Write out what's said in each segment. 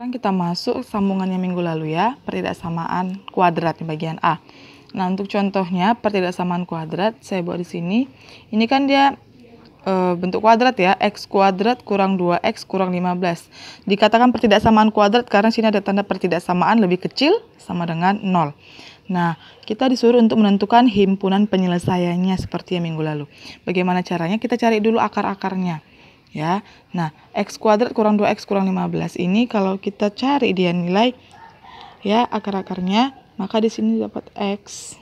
Sekarang kita masuk sambungannya minggu lalu ya, pertidaksamaan kuadrat di bagian A. Nah, untuk contohnya pertidaksamaan kuadrat saya buat di sini. Ini kan dia bentuk kuadrat ya, x kuadrat kurang 2x kurang 15. Dikatakan pertidaksamaan kuadrat karena sini ada tanda pertidaksamaan lebih kecil sama dengan 0. Nah, kita disuruh untuk menentukan himpunan penyelesaiannya seperti yang minggu lalu. Bagaimana caranya? Kita cari dulu akar-akarnya. Ya, nah x kuadrat kurang 2x kurang 15 ini kalau kita cari dia nilai ya akar-akarnya, maka di sini dapat x.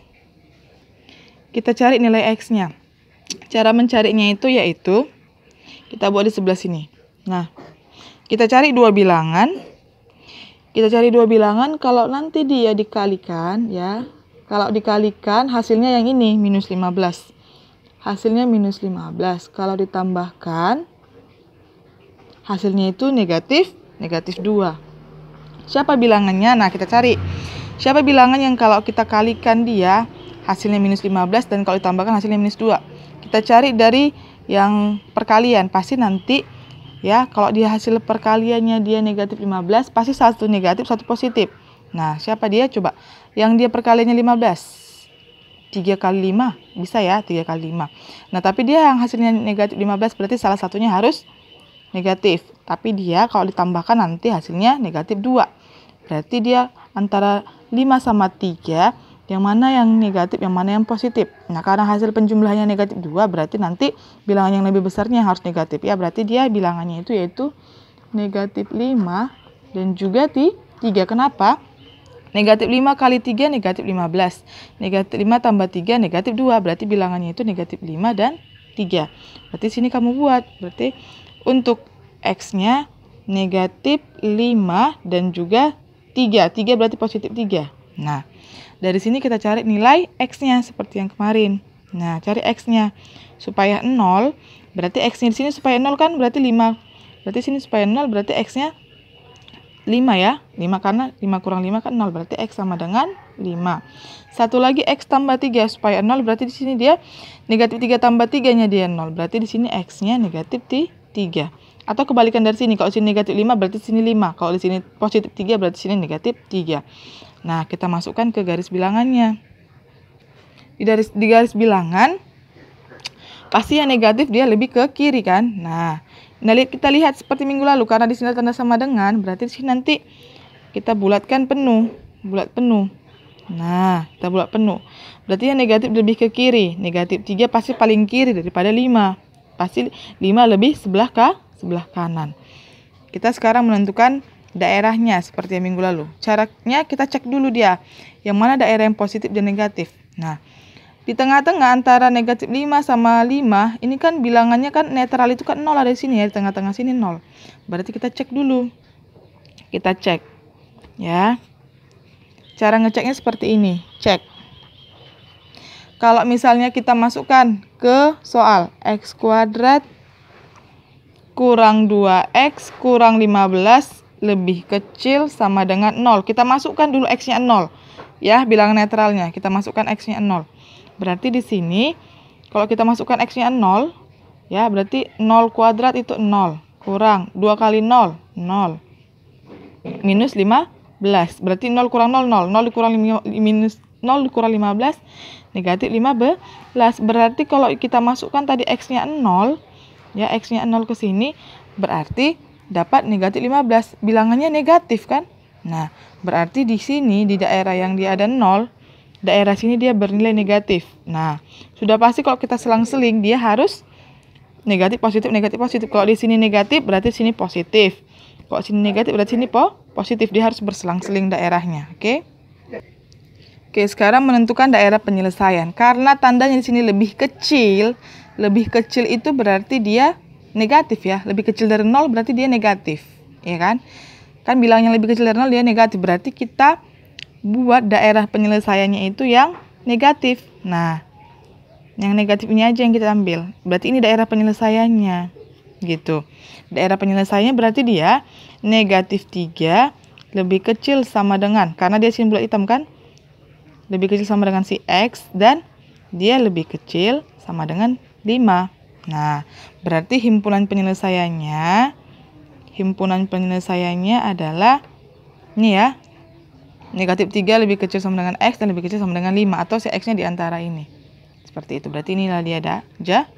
Kita cari nilai x-nya. Cara mencarinya itu yaitu kita buat di sebelah sini. Nah, kita cari dua bilangan. Kalau nanti dia dikalikan ya, kalau dikalikan hasilnya yang ini minus 15. Hasilnya minus 15. Kalau ditambahkan hasilnya itu negatif 2. Siapa bilangannya? Nah, kita cari. Siapa bilangan yang kalau kita kalikan dia hasilnya minus 15 dan kalau ditambahkan hasilnya minus 2. Kita cari dari yang perkalian. Pasti nanti ya, kalau dia hasil perkaliannya dia negatif 15, pasti satu negatif, satu positif. Nah, siapa dia? Coba. Yang dia perkaliannya 15. 3 kali 5. Bisa ya, 3 kali 5. Nah, tapi dia yang hasilnya negatif 15 berarti salah satunya harus negatif, tapi dia kalau ditambahkan nanti hasilnya negatif 2. Berarti dia antara 5 sama 3, yang mana yang negatif, yang mana yang positif. Nah, karena hasil penjumlahannya negatif 2, berarti nanti bilangan yang lebih besarnya harus negatif. Ya, berarti dia bilangannya itu yaitu negatif 5 dan juga 3. Kenapa? Negatif 5 kali 3 negatif 15. Negatif 5 tambah 3 negatif 2. Berarti bilangannya itu negatif 5 dan 3. Berarti sini kamu buat. Berarti untuk x-nya negatif 5 dan juga 3. 3 berarti positif 3. Nah, dari sini kita cari nilai x-nya seperti yang kemarin. Nah, cari x-nya supaya 0. Berarti x-nya di sini supaya 0 kan berarti 5. Berarti sini supaya 0 berarti x-nya 5 ya. 5 karena 5 kurang 5 kan 0. Berarti x sama dengan 5. Satu lagi x tambah 3 supaya 0 berarti di sini dia negatif 3 tambah 3-nya dia 0. Berarti di sini x-nya negatif 3. Atau kebalikan dari sini, kalau sini negatif 5 berarti sini 5. Kalau di sini positif 3 berarti sini negatif 3. Nah, kita masukkan ke garis bilangannya. Di garis bilangan pasti yang negatif dia lebih ke kiri kan. Nah, kita lihat seperti minggu lalu karena di sini tanda sama dengan, berarti di sini nanti kita bulatkan penuh, bulat penuh. Nah, kita bulat penuh. Berarti yang negatif lebih ke kiri. Negatif 3 pasti paling kiri daripada 5. Pasti 5 lebih sebelah kanan. Kita sekarang menentukan daerahnya seperti yang minggu lalu. Caranya kita cek dulu dia. Yang mana daerah yang positif dan negatif. Nah, di tengah-tengah antara negatif 5 sama 5, ini kan bilangannya kan netral itu kan 0 ada di sini ya. Di tengah-tengah sini 0. Berarti kita cek dulu. Kita cek. Ya. Cara ngeceknya seperti ini. Cek. Kalau misalnya kita masukkan ke soal x kuadrat kurang 2x kurang 15 lebih kecil sama dengan 0. Kita masukkan dulu x-nya 0. Ya, bilangan netralnya. Kita masukkan x-nya 0. Berarti di sini kalau kita masukkan x-nya 0, ya berarti 0 kuadrat itu 0. Kurang 2 kali 0, 0. Minus 15. Berarti 0 kurang 0, 0. 0 dikurang minus 0 dikurang 15, negatif 15. Berarti kalau kita masukkan tadi x-nya 0, ya x-nya 0 ke sini, berarti dapat negatif 15. Bilangannya negatif kan? Nah, berarti di sini di daerah yang dia ada 0, daerah sini dia bernilai negatif. Nah, sudah pasti kalau kita selang-seling dia harus negatif positif negatif positif. Kalau di sini negatif berarti sini positif. Kalau sini negatif berarti sini positif. Dia harus berselang-seling daerahnya, oke? Oke, sekarang menentukan daerah penyelesaian. Karena tandanya di sini lebih kecil itu berarti dia negatif ya. Lebih kecil dari 0 berarti dia negatif, ya kan? Kan bilangnya lebih kecil dari 0 dia negatif. Berarti kita buat daerah penyelesaiannya itu yang negatif. Nah, yang negatif ini aja yang kita ambil. Berarti ini daerah penyelesaiannya. Gitu. Daerah penyelesaiannya berarti dia negatif 3 lebih kecil sama dengan, karena dia sini bulat hitam kan? Lebih kecil sama dengan si X dan dia lebih kecil sama dengan 5. Nah, berarti himpunan penyelesaiannya himpunan penyelesaiannya adalah ini ya. Negatif 3 lebih kecil sama dengan X dan lebih kecil sama dengan 5. Atau si X-nya di antara ini. Seperti itu. Berarti inilah dia ada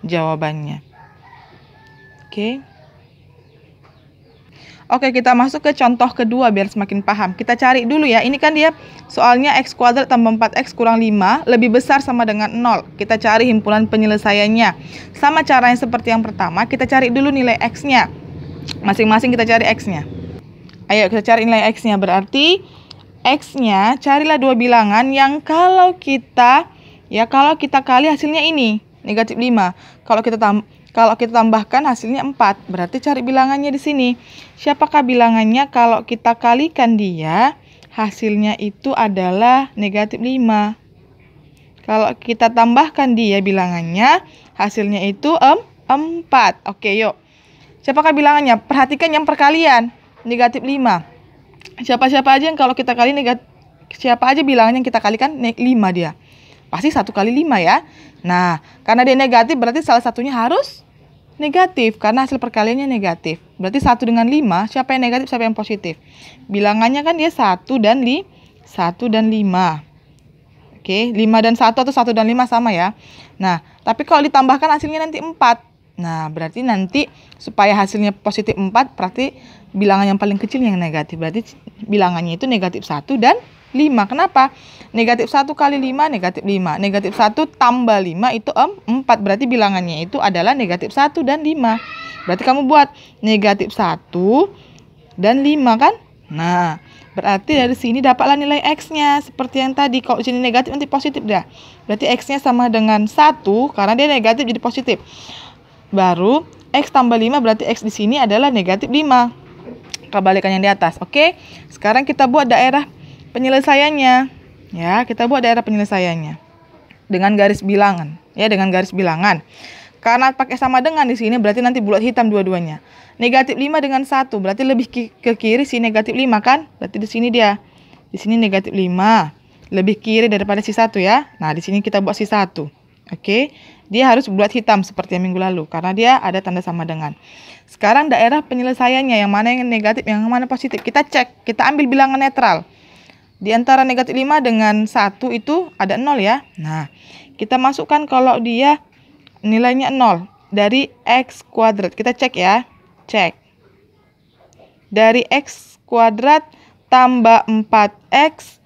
jawabannya. Oke. Oke, kita masuk ke contoh kedua biar semakin paham. Kita cari dulu ya. Ini kan dia soalnya X kuadrat tambah 4X kurang 5 lebih besar sama dengan 0. Kita cari himpunan penyelesaiannya. Sama caranya seperti yang pertama. Kita cari dulu nilai X-nya. Masing-masing kita cari X-nya. Ayo kita cari nilai X-nya. Berarti X-nya carilah dua bilangan yang kalau kita kali hasilnya ini, negatif 5. Kalau kita tambahkan hasilnya 4. Berarti cari bilangannya di sini. Siapakah bilangannya kalau kita kalikan dia, hasilnya itu adalah negatif 5. Kalau kita tambahkan dia bilangannya, hasilnya itu 4. Oke, yuk. Siapakah bilangannya? Perhatikan yang perkalian, negatif 5. Siapa-siapa aja yang kalau kita kali negatif, siapa aja bilangannya yang kita kalikan 5 dia. Pasti 1 kali 5 ya. Nah, karena dia negatif berarti salah satunya harus negatif. Karena hasil perkaliannya negatif. Berarti 1 dengan 5, siapa yang negatif, siapa yang positif. Bilangannya kan dia 1 dan 5. Oke, 5 dan 1 atau 1 dan 5 sama ya. Nah, tapi kalau ditambahkan hasilnya nanti 4. Nah, berarti nanti supaya hasilnya positif 4, berarti bilangan yang paling kecil yang negatif. Berarti bilangannya itu negatif 1 dan 5. Kenapa? Negatif 1 kali 5, negatif 5. Negatif 1 tambah 5 itu 4. Berarti bilangannya itu adalah negatif 1 dan 5. Berarti kamu buat negatif 1 dan 5 kan? Nah, berarti dari sini dapatlah nilai X-nya. Seperti yang tadi, kalau di sini negatif nanti positif dah. Berarti X-nya sama dengan 1, karena dia negatif jadi positif. Baru X tambah 5 berarti X di sini adalah negatif 5. Kebalikan yang di atas. Oke. Sekarang kita buat daerah penyelesaiannya. Ya, kita buat daerah penyelesaiannya. Dengan garis bilangan. Ya, dengan garis bilangan. Karena pakai sama dengan di sini berarti nanti bulat hitam dua-duanya. Negatif 5 dengan 1 berarti lebih ke kiri si negatif 5 kan? Berarti di sini dia. Di sini negatif 5. Lebih kiri daripada si 1 ya. Nah, di sini kita buat si 1. Oke, dia harus bulat hitam seperti yang minggu lalu karena dia ada tanda sama dengan. Sekarang daerah penyelesaiannya yang mana yang negatif, yang mana positif. Kita cek, kita ambil bilangan netral. Di antara negatif 5 dengan 1 itu ada 0 ya. Nah, kita masukkan kalau dia nilainya 0 dari X kuadrat. Kita cek ya, cek. Dari X kuadrat tambah 4X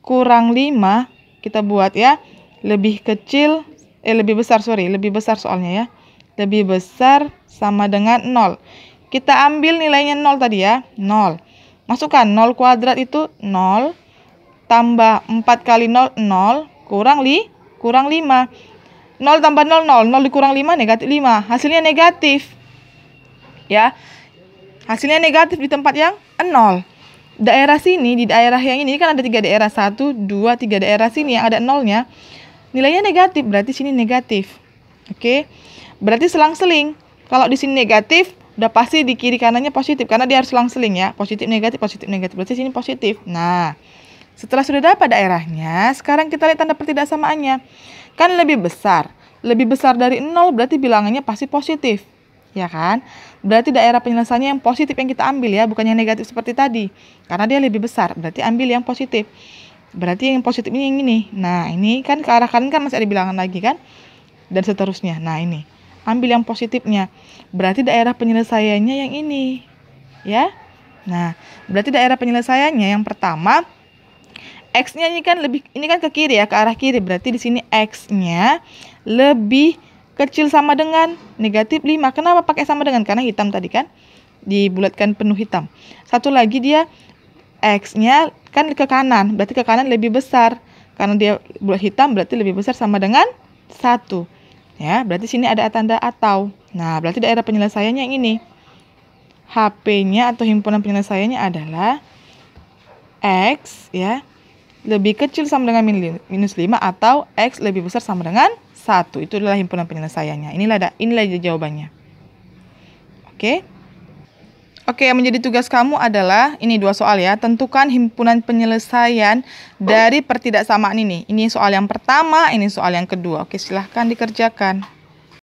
kurang 5, kita buat ya, lebih besar soalnya ya. Lebih besar sama dengan 0. Kita ambil nilainya 0 tadi ya, 0. Masukkan 0 kuadrat itu 0 tambah 4 kali 0, 0 kurang 5. 0 tambah 0, 0. 0 dikurang 5, negatif 5. Hasilnya negatif. Ya. Hasilnya negatif di tempat yang 0. Daerah sini, di daerah yang ini kan ada 3 daerah. 1, 2, 3 daerah sini yang ada 0-nya. Nilainya negatif, berarti sini negatif. Oke. Berarti selang-seling. Kalau di sini negatif, udah pasti di kiri kanannya positif. Karena dia harus selang-seling ya. Positif, negatif, positif, negatif. Berarti sini positif. Nah, setelah sudah dapat daerahnya, sekarang kita lihat tanda pertidaksamaannya. Kan lebih besar. Lebih besar dari 0 berarti bilangannya pasti positif. Ya kan? Berarti daerah penyelesaiannya yang positif yang kita ambil ya. Bukan yang negatif seperti tadi. Karena dia lebih besar. Berarti ambil yang positif. Berarti yang positif ini yang ini. Nah, ini kan ke arah kanan kan masih ada bilangan lagi kan? Dan seterusnya. Nah, ini. Ambil yang positifnya. Berarti daerah penyelesaiannya yang ini. Ya. Nah, berarti daerah penyelesaiannya yang pertama, X-nya ini kan ke kiri ya, ke arah kiri. Berarti di sini X-nya lebih kecil sama dengan negatif 5. Kenapa pakai sama dengan? Karena hitam tadi kan. Dibulatkan penuh hitam. Satu lagi dia X-nya kan ke kanan, berarti ke kanan lebih besar. Karena dia bulat hitam berarti lebih besar sama dengan 1. Ya, berarti sini ada tanda atau. Nah, berarti daerah penyelesaiannya yang ini. HP-nya atau himpunan penyelesaiannya adalah X ya, lebih kecil sama dengan minus 5 atau X lebih besar sama dengan 1. Itu adalah himpunan penyelesaiannya. Inilah jawabannya. Oke. Oke, yang menjadi tugas kamu adalah, ini 2 soal ya, tentukan himpunan penyelesaian dari pertidaksamaan ini. Ini soal yang pertama, ini soal yang kedua. Oke, silahkan dikerjakan.